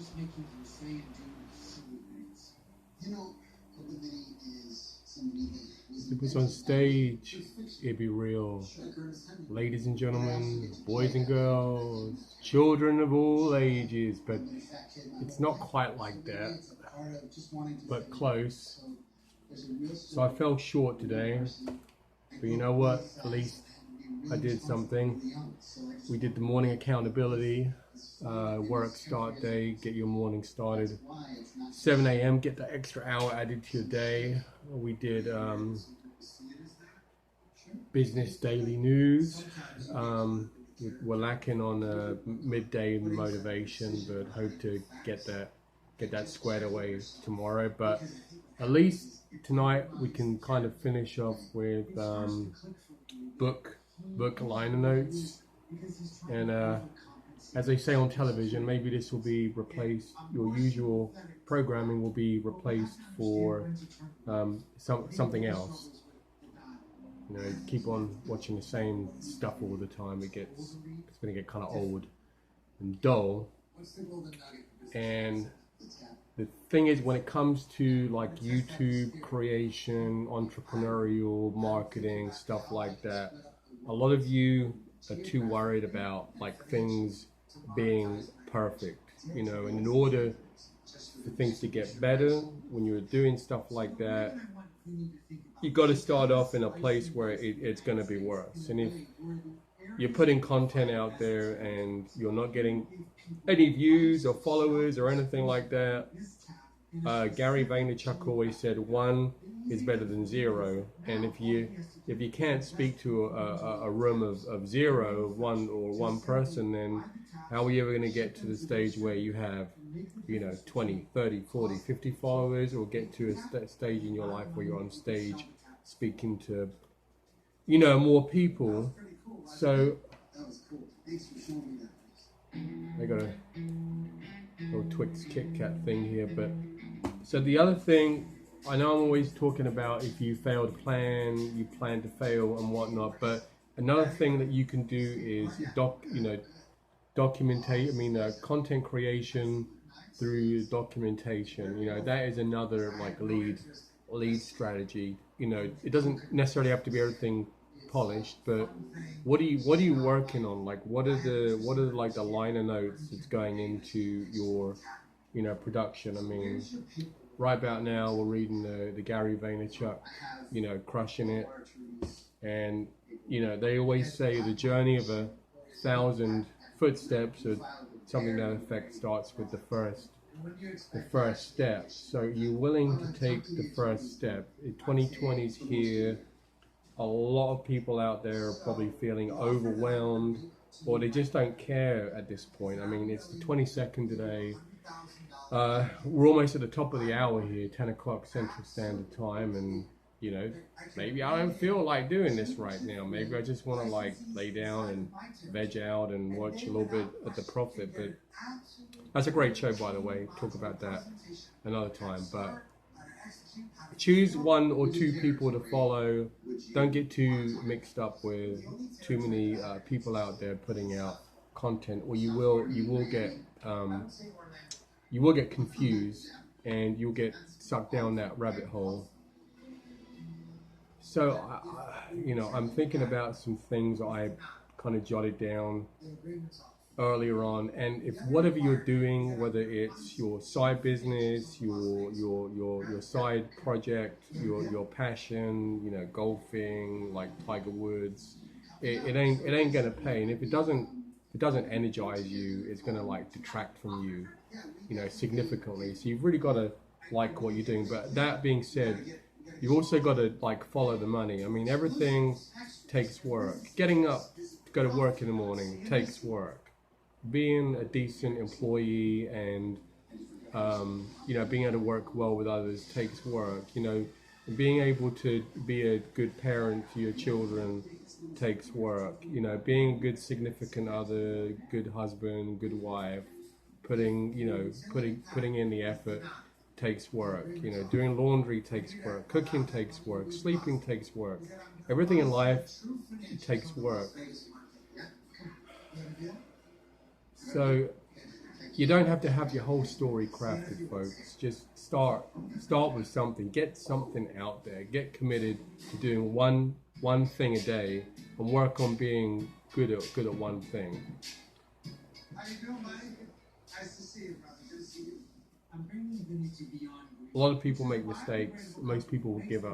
If it was on stage, it'd be real. Ladies and gentlemen, boys and girls, children of all ages, but it's not quite like that, but close. So I fell short today, but you know what? At least I did something. We did the morning accountability, work start day, get your morning started. 7 a.m., get the extra hour added to your day. We did business daily news. We're lacking on midday motivation, but hope to get that squared away tomorrow. But at least tonight we can kind of finish off with book liner notes, and as they say on television, maybe this will be replaced. Your usual programming will be replaced for something else. You know, keep on watching the same stuff all the time. It's going to get kind of old and dull. And the thing is, when it comes to like YouTube creation, entrepreneurial marketing, stuff like that, a lot of you are too worried about like things being perfect, you know, and in order for things to get better, when you're doing stuff like that, you got to start off in a place where it's going to be worse. And if you're putting content out there and you're not getting any views or followers or anything like that, Gary Vaynerchuck always said 1 is better than 0. And if you can't speak to a room of 0, one person, then how are you ever going to get to the stage where you have, you know, 20, 30, 40, 50 followers, or get to a stage in your life where you're on stage speaking to, you know, more people? So I got a little Twix Kit Kat thing here, but so the other thing, I know I'm always talking about if you fail to plan, you plan to fail and whatnot, but another thing that you can do is content creation through documentation. You know, that is another like lead strategy. You know, it doesn't necessarily have to be everything polished, but what are you working on? Like, what are like the liner notes that's going into your, you know, production? I mean, right about now we're reading the Gary Vaynerchuck, you know, Crushing It, and you know, they always say the journey of 1,000 footsteps or something to that effect starts with the first step. So you're willing to take the first step. 2020's here. A lot of people out there are probably feeling overwhelmed, or they just don't care at this point. I mean, it's the 22nd today. We're almost at the top of the hour here, 10 o'clock Central Standard Time, and you know, maybe I don't feel like doing this right now. Maybe I just want to like lay down and veg out and watch a little bit of The Prophet. But that's a great show, by the way. Talk about that another time. But choose 1 or 2 people to follow. Don't get too mixed up with too many people out there putting out content, or you will get confused and you'll get sucked down that rabbit hole. So, you know, I'm thinking about some things I kind of jotted down earlier on, and if whatever you're doing, whether it's your side business, your side project, your passion, you know, golfing like Tiger Woods, it ain't gonna pay, and if it doesn't energize you, it's gonna like detract from you, you know, significantly. So you've really got to like what you're doing. But that being said, you've also got to like follow the money. I mean, everything takes work. Getting up to go to work in the morning takes work. Being a decent employee and you know, being able to work well with others takes work. You know, being able to be a good parent to your children takes work. You know, being a good significant other, good husband, good wife, putting in the effort takes work. You know, doing laundry takes work, cooking takes work, sleeping takes work. Everything in life takes work. So You don't have to have your whole story crafted, folks. Just start with something. Get something out there. Get committed to doing one thing a day, and work on being good at one thing. How you doing, Mike? Nice to see you, brother. Good to see you. A lot of people make mistakes. Most people will give up.